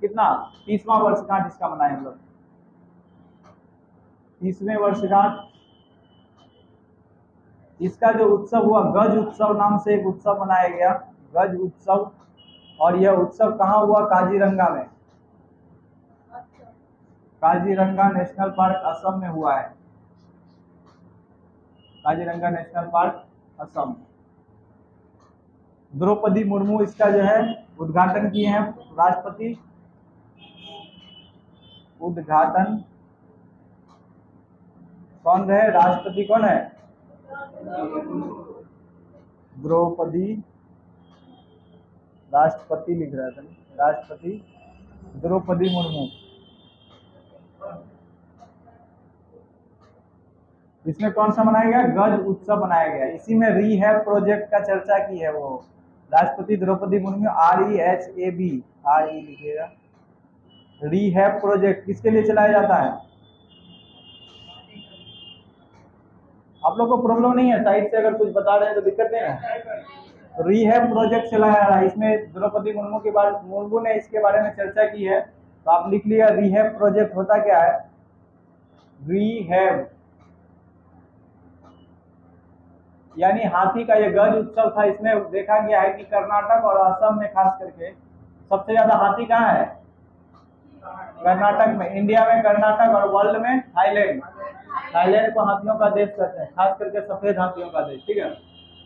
कितना? 30वां वर्षगांठ इसका मनाए हम लोग, 30वें वर्षगांठ। इसका जो उत्सव हुआ, गज उत्सव नाम से एक उत्सव मनाया गया, गज उत्सव। और यह उत्सव कहाँ हुआ? काजीरंगा में, काजीरंगा नेशनल पार्क असम में हुआ है। Kaziranga national park Assam. द्रौपदी मुर्मू इसका जो है उद्घाटन किए हैं राष्ट्रपति। उद्घाटन कौन रहे? राष्ट्रपति कौन है? द्रौपदी, राष्ट्रपति लिख रहा था, राष्ट्रपति द्रौपदी मुर्मू। इसमें कौन सा मनाया गया? गज उत्सव मनाया गया। इसी में रीहैब प्रोजेक्ट का चर्चा की है वो राष्ट्रपति द्रौपदी मुर्मू। REHAB, RE लिखिएगा। रीहैब प्रोजेक्ट किसके लिए चलाया जाता है? आप लोग को प्रॉब्लम नहीं है? साइड से अगर कुछ बता रहे हैं तो दिक्कत नहीं है। रीहैब प्रोजेक्ट चलाया जा रहा है, इसमें द्रौपदी मुर्मू ने इसके बारे में चर्चा की है, तो आप लिख लिया रीहैब प्रोजेक्ट होता क्या है? रीहैब यानी हाथी का ये गज उत्सव था। इसमें देखा गया है कि कर्नाटक और असम में खास करके सबसे ज्यादा हाथी कहाँ है? कर्नाटक में। इंडिया में कर्नाटक और वर्ल्ड में थाईलैंड। थाईलैंड को हाथियों का देश कहते हैं, खास करके सफेद हाथियों का देश। ठीक है,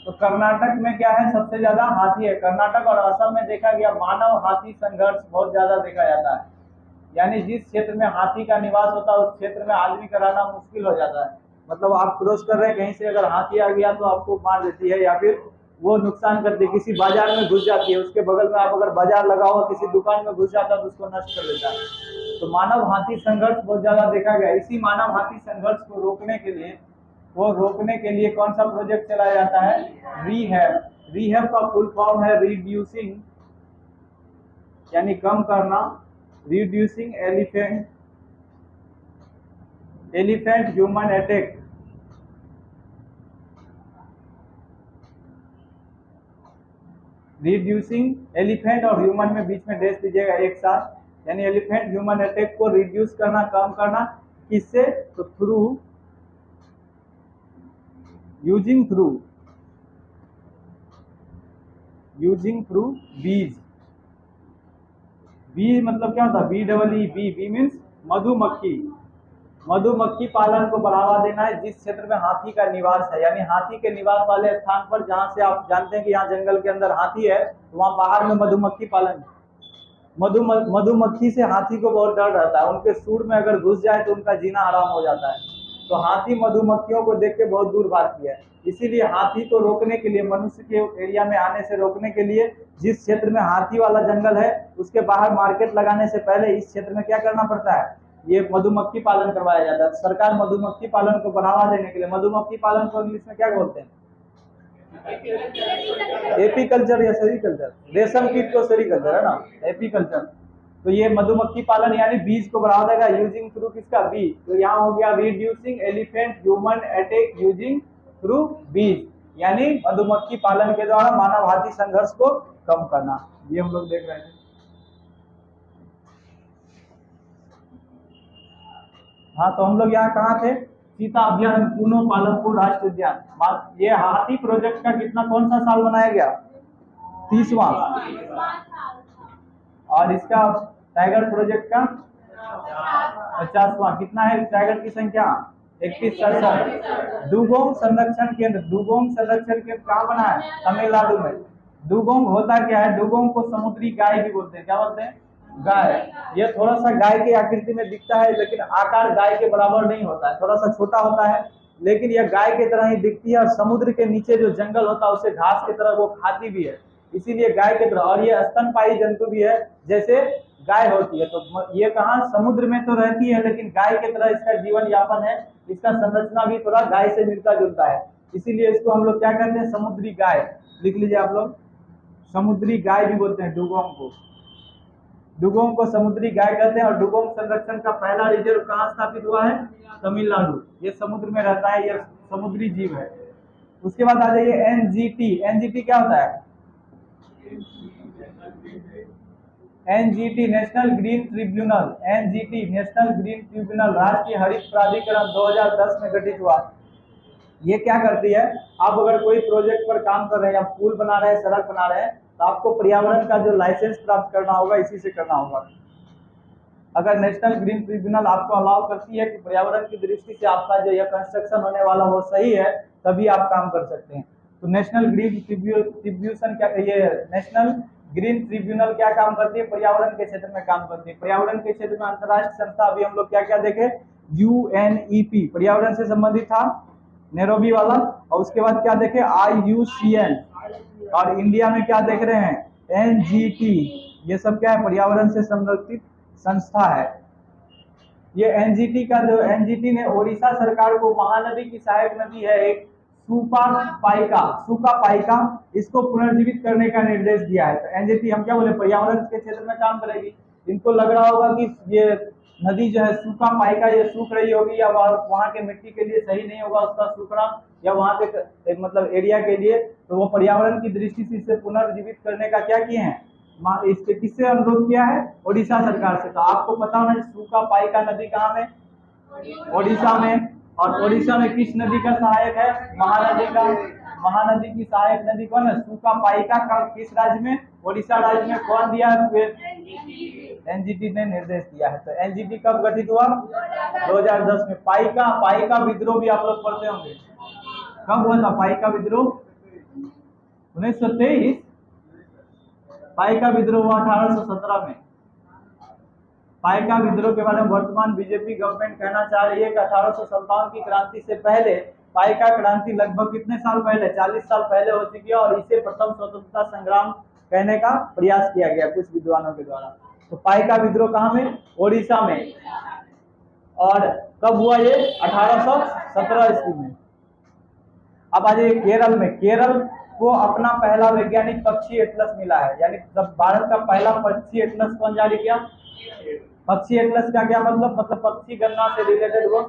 तो कर्नाटक में क्या है? सबसे ज्यादा हाथी है। कर्नाटक और असम में देखा गया मानव हाथी संघर्ष बहुत ज्यादा देखा जाता है, यानी जिस क्षेत्र में हाथी का निवास होता है उस क्षेत्र में आदमी का रहना मुश्किल हो जाता है। मतलब आप क्रॉस कर रहे हैं कहीं से, अगर हाथी आ गया तो आपको मार देती है, या फिर वो नुकसान करती है। किसी बाजार में घुस जाती है, उसके बगल में आप अगर बाजार लगा हुआ किसी दुकान में घुस जाता है तो उसको नष्ट कर देता है। तो मानव हाथी संघर्ष बहुत ज्यादा देखा गया। इसी मानव हाथी संघर्ष को रोकने के लिए कौन सा प्रोजेक्ट चलाया जाता है? रीहैब। रीहैब का फुल फॉर्म है रिड्यूसिंग, यानी कम करना, reducing elephant human attack. Reducing elephant और ह्यूमन में बीच में डेश दीजिएगा एक साथ, यानी एलिफेंट ह्यूमन अटैक को रिड्यूस करना, कम करना। किससे? तो थ्रू यूजिंग थ्रू बीज। बी मतलब क्या होता है? बी मीन्स मधुमक्खी। मधुमक्खी पालन को बढ़ावा देना है जिस क्षेत्र में हाथी का निवास है, यानी हाथी के निवास वाले स्थान पर, जहां से आप जानते हैं कि यहाँ जंगल के अंदर हाथी है, तो वहां बाहर में मधुमक्खी पालन। मधुमक्खी से हाथी को बहुत डर रहता है, उनके सूंड में अगर घुस जाए तो उनका जीना हराम हो जाता है। तो हाथी मधुमक्खियों को देख के बहुत दूर भागती है। इसीलिए हाथी को रोकने के लिए, मनुष्य के एरिया में आने से रोकने के लिए, जिस क्षेत्र में हाथी वाला जंगल है उसके बाहर मार्केट लगाने से पहले इस क्षेत्र में क्या करना पड़ता है, ये मधुमक्खी पालन करवाया जाता है। सरकार मधुमक्खी पालन को बढ़ावा देने के लिए, मधुमक्खी पालन को इंग्लिश में क्या बोलते हैं, एपीकल्चर या सेरीकल्चर, रेशम कीट को सेरीकल्चर है ना, एपीकल्चर। तो ये मधुमक्खी पालन यानी बीज को बढ़ावा देगा, यूजिंग थ्रू किसका, बी। तो यहाँ हो गया reducing elephant human attack using through बीज, यानी मधुमक्खी पालन के द्वारा मानव हाथी संघर्ष को कम करना। ये हम लोग देख रहे थे। हाँ, तो हम लोग यहाँ कहाँ थे, चीता अभ्यारण्य पूनो पालनपुर राष्ट्रीय उद्यान। ये हाथी प्रोजेक्ट का कितना, कौन सा साल बनाया गया, 30वां। और इसका टाइगर प्रोजेक्ट का 50वां। कितना है टाइगर की संख्या, 31। दुगोंग संरक्षण केंद्र, दुगोंग संरक्षण केंद्र कहाँ बना है, तमिलनाडु में। दुगोंग होता क्या है, दुगोंग को समुद्री गाय भी बोलते हैं। क्या बोलते हैं, गाय। ये थोड़ा सा गाय की आकृति में दिखता है, लेकिन आकार गाय के बराबर नहीं होता है, थोड़ा सा छोटा होता है, लेकिन यह गाय की तरह ही दिखती है। और समुद्र के नीचे जो जंगल होता है उसे घास की तरह वो खाती भी है, इसीलिए गाय की तरह। और ये स्तनपायी जंतु भी है, जैसे गाय होती है। तो ये कहाँ, समुद्र में तो रहती है, लेकिन गाय की तरह इसका जीवन यापन है। इसका संरचना भी थोड़ा गाय से मिलता जुलता है, इसीलिए इसको हम लोग क्या कहते हैं, समुद्री गाय। लिख लीजिए आप लोग, समुद्री गाय भी बोलते हैं डुगोंग को। डुगोंग को समुद्री गाय कहते हैं। और डुगोंग संरक्षण का पहला रिजर्व कहाँ स्थापित हुआ है, तमिलनाडु। ये समुद्र में रहता है, ये समुद्री जीव है। उसके बाद आ जाइए एनजीटी। एनजीटी क्या होता है, NGT national green tribunal. NGT national green tribunal राष्ट्रीय हरित प्राधिकरण 2010 में गठित हुआ। ये क्या करती है, आप अगर कोई प्रोजेक्ट पर काम कर रहे हैं या पुल बना रहे हैं, सड़क बना रहे हैं, तो आपको पर्यावरण का जो लाइसेंस प्राप्त करना होगा इसी से करना होगा। अगर नेशनल ग्रीन ट्रिब्यूनल आपको अलाउ करती है कि पर्यावरण की दृष्टि से आपका जो यह कंस्ट्रक्शन होने वाला वो सही है, तभी आप काम कर सकते हैं। तो नेशनल ग्रीन ट्रिब्यूशन क्या, ये नेशनल ग्रीन ट्रिब्यूनल क्या काम करती है, पर्यावरण के क्षेत्र में काम करती है। पर्यावरण के क्षेत्र में अंतर्राष्ट्रीय संस्था, अभी हम लोग क्या क्या देखे, यूएनईपी पर्यावरण से संबंधित था, नैरोबी वाला। और उसके बाद क्या देखे, IUCN। और इंडिया में क्या देख रहे हैं, NGT। ये सब क्या है, पर्यावरण से संबंधित संस्था है। ये एनजीटी का जो, एनजीटी ने ओडिशा सरकार को महानदी की सहायक नदी है एक सूका पाइका, इसको पुनर्जीवित करने का निर्देश दिया है। तो एनजीटी हम क्या बोले, पर्यावरण के क्षेत्र में काम करेगी। इनको लग रहा होगा कि ये नदी जो है सूखा पाइका, ये सूख रही होगी, या वहाँ के मिट्टी के लिए सही नहीं होगा उसका सूखना, या वहाँ के मतलब एरिया के लिए, तो वो पर्यावरण की दृष्टि से इसे पुनर्जीवित करने का क्या किए हैं, इसके किससे अनुरोध किया है, ओडिशा सरकार से। तो आपको पता होना सूखा पाइका नदी कहाँ में, ओडिशा में। और ओडिशा में किस नदी का सहायक है, महानदी का। महानदी की सहायक नदी कौन है, सूखा पाइका का। किस राज्य में, ओडिशा राज्य में। कौन दिया है, एनजीटी ने निर्देश दिया है। तो एनजीटी कब गठित हुआ, 2010 में। पाइका विद्रोह भी आप लोग पढ़ते होंगे, कब हुआ था पाइका विद्रोह, 1923। पाइका विद्रोह हुआ 1817 में। पाइका विद्रोह के बारे में वर्तमान बीजेपी गवर्नमेंट कहना चाह रही है कि 1857 की क्रांति से पहले पाइका क्रांति लगभग कितने साल पहले, 40 साल पहले हो चुकी है, और इसे प्रथम स्वतंत्रता संग्राम कहने का प्रयास किया गया कुछ विद्वानों के द्वारा। तो पाइका विद्रोह कहाँ में, ओडिशा में। और कब हुआ ये, 1817 ईस्वी में। अब आ जाइए केरल में। केरल को अपना पहला वैज्ञानिक पक्षी एटलस मिला है, यानी जब भारत का पहला पक्षी एटलस कौन जारी किया, पक्षी एटलस का क्या मतलब पक्षी गणना से रिलेटेड हुआ।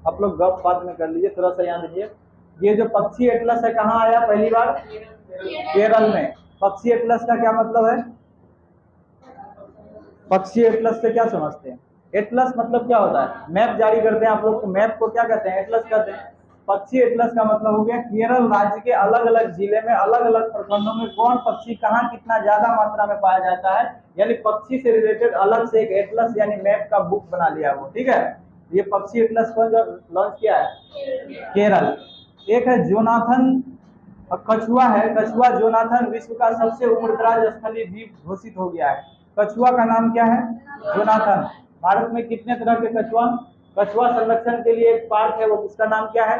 आप लोग गप बात में कर लीजिए, थोड़ा सा याद दीजिए। ये जो पक्षी एटलस है कहाँ आया पहली बार, केरल में। पक्षी एटलस का क्या मतलब है, पक्षी एटलस से क्या समझते हैं, एटलस मतलब क्या होता है, मैप जारी करते हैं आप लोग, तो मैप को क्या कहते हैं, एटलस कहते हैं। पक्षी एटलस का मतलब हो गया केरल राज्य के अलग अलग जिले में, अलग अलग प्रखंडों में कौन पक्षी कहाँ कितना ज्यादा मात्रा में पाया जाता है, यानी पक्षी से रिलेटेड अलग से एक एटलस यानी मैप का बुक बना लिया वो, ठीक है। ये पक्षी एटलस को जो लॉन्च किया है केरल। एक है जोनाथन अब कछुआ है, कछुआ जोनाथन विश्व का सबसे उम्रदराज स्थलीय जीव घोषित हो गया है। कछुआ का नाम क्या है? जोनाथन। भारत में कितने तरह के कछुआ? कछुआ संरक्षण के लिए एक पार्क है, वो उसका नाम क्या है?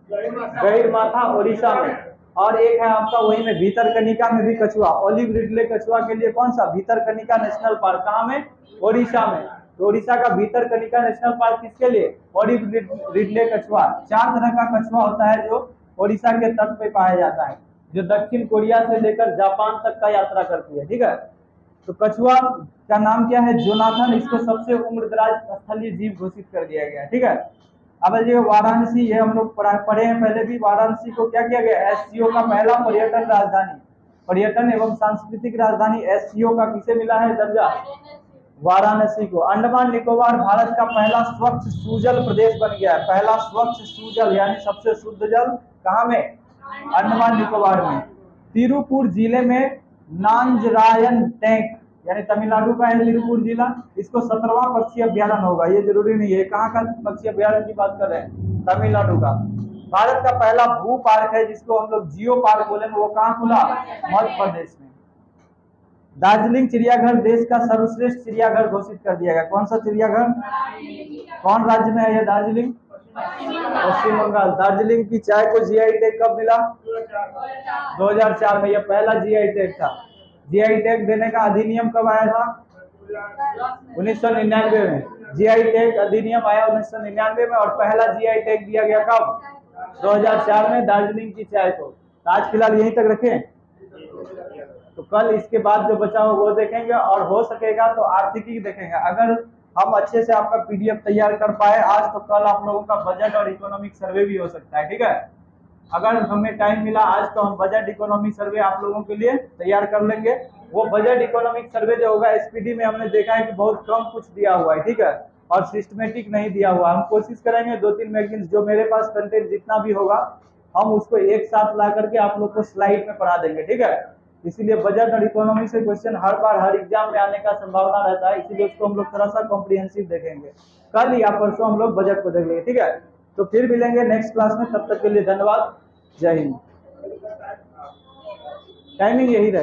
गहिरमाथा, ओडिशा में। और एक है आपका वही में भीतरकनिका में भी कछुआ, ओलिव रिडले कछुआ के लिए कौन सा? Bhitarkanika national park. कहाँ में? ओडिशा में। तो ओडिशा का भीतरकनिका नेशनल पार्क किसके लिए? ओलिव रिडले कछुआ। 4 तरह का कछुआ होता है जो ओडिशा के तट पे पाया जाता है, जो दक्षिण कोरिया से लेकर जापान तक का यात्रा करती है। ठीक है, तो कछुआ का नाम क्या है? जोनाथन। इसको सबसे उम्रदराज स्थलीय जीव घोषित कर दिया गया। ठीक है, अब ये वाराणसी, ये हम लोग पढ़े हैं पहले भी। वाराणसी को क्या किया गया? एससीओ का पहला पर्यटन राजधानी, पर्यटन एवं सांस्कृतिक राजधानी एससीओ का किसे मिला है दर्जा? वाराणसी को। अंडमान निकोबार भारत का पहला स्वच्छ सुजल प्रदेश बन गया है। पहला स्वच्छ सुजल यानी सबसे शुद्ध जल कहाँ में? अंडमान निकोबार में। तिरुपुर जिले में नांजरायन टैंक यानी तमिलनाडु का है तिरुपुर जिला, इसको 17वां पक्षी अभ्यारण्य होगा। ये जरूरी नहीं है, कहाँ का पक्षी अभ्यारण्य की बात कर रहे हैं? तमिलनाडु का। भारत का पहला भू पार्क है जिसको हम लोग जियो पार्क बोलेंगे, वो कहाँ खुला? मध्य प्रदेश में। दार्जिलिंग चिड़ियाघर देश का सर्वश्रेष्ठ चिड़ियाघर घोषित कर दिया गया। कौन सा चिड़ियाघर? कौन राज्य में है ये दार्जिलिंग? पश्चिम बंगाल। दार्जिलिंग की चाय को जीआई टैग कब मिला? 2004 में। यह पहला जीआई टैग था। जीआई टैग देने का अधिनियम कब आया था? 1999 में। जीआई टैग अधिनियम आया 1999 में, और पहला जीआई टैग दिया गया कब? 2004 में दार्जिलिंग की चाय को। आज फिलहाल यहीं तक रखें, तो कल इसके बाद जो बचा हो वो देखेंगे, और हो सकेगा तो आर्थिकी देखेंगे। अगर हम अच्छे से आपका पीडीएफ तैयार कर पाए आज, तो कल आप लोगों का बजट और इकोनॉमिक सर्वे भी हो सकता है। ठीक है, अगर हमें टाइम मिला आज तो हम बजट इकोनॉमिक सर्वे आप लोगों के लिए तैयार कर लेंगे। वो बजट इकोनॉमिक सर्वे जो होगा एसपीडी में हमने देखा है कि बहुत कम कुछ दिया हुआ है। ठीक है, और सिस्टमेटिक नहीं दिया हुआ। हम कोशिश करेंगे 2-3 मैगजीन जो मेरे पास कंटेंट जितना भी होगा हम उसको एक साथ ला करके आप लोग को स्लाइड में पढ़ा देंगे। ठीक है, इसीलिए बजट और इकोनॉमी से क्वेश्चन हर बार हर एग्जाम में आने का संभावना रहता है, इसीलिए उसको हम लोग थोड़ा सा कॉम्प्रिहेंसिव देखेंगे। कल या परसों हम लोग बजट को देख लेंगे। ठीक है, तो फिर मिलेंगे नेक्स्ट क्लास में, तब तक के लिए धन्यवाद। जय हिंद। टाइमिंग यही रहेगा।